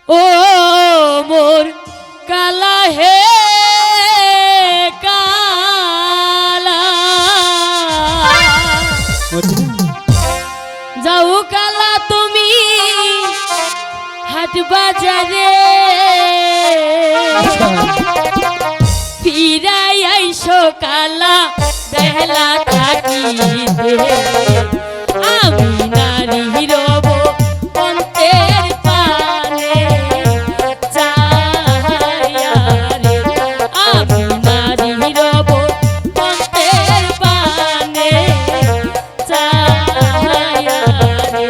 ও মোর কালা হে কালা যাও কালা তুমি হাট বাজারে ফিরাই আইসো কালা বেলা থাকিতে আমি নারী রব অন্তের পানে চাইয়া রে আমি নারী রব অন্তের পানে চাইয়া রে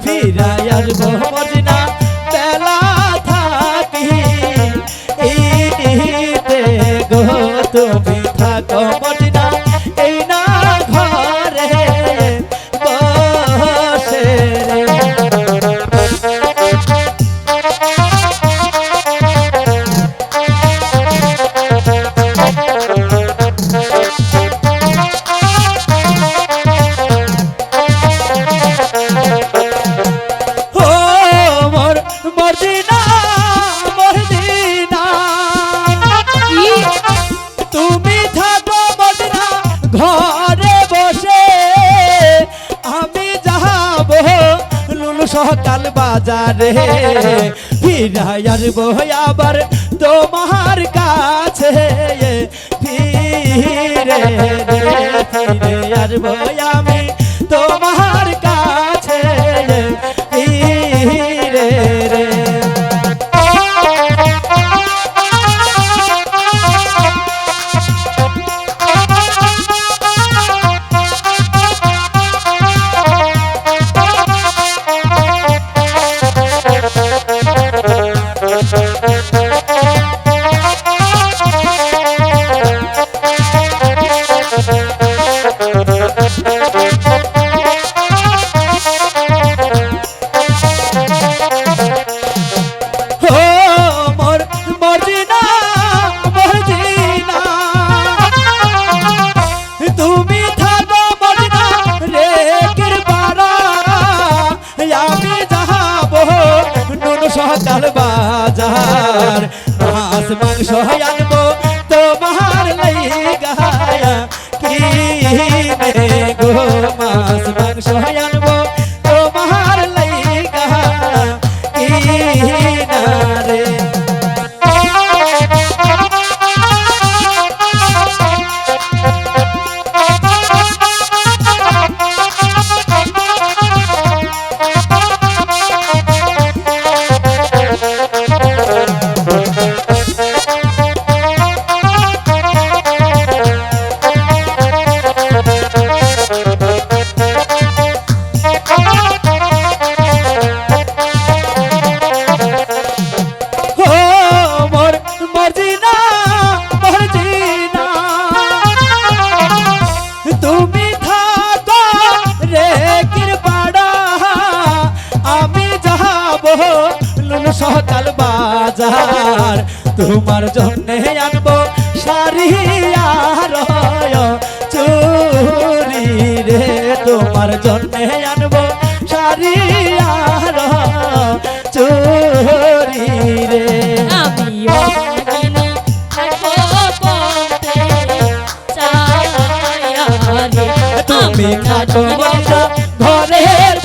ফিরাই আসবো মদিনা বেলা থাকি গো তুমি থাকো মদিনা এই না ঘরে বসে তুমি থাকো মদিনা ঘরে বসে আমি যাব লুলু সকাল বাজারে ফিরাই আসবো আবার তোমার কাছে ফিরে ফিরে আসবো আমি তোমার কাছে ফিরে রে তুমি থাকো মদিনা রে কিরপারা আমি যাবো নুন সকাল বাজার মাছ মাংস আনবো তোমার লাইগা কি গো মাছ মাংস আনবো তোমার লাইগা কি না রে তোমার জন্যে আনবো শাড়ি আর চুরি রে, তোমার জন্যে আনবো শাড়ি আর চুরি রে। আমিও ভাগিনী থাকবো পথে ছায়া রে। তুমি খাটো মতো ঘরের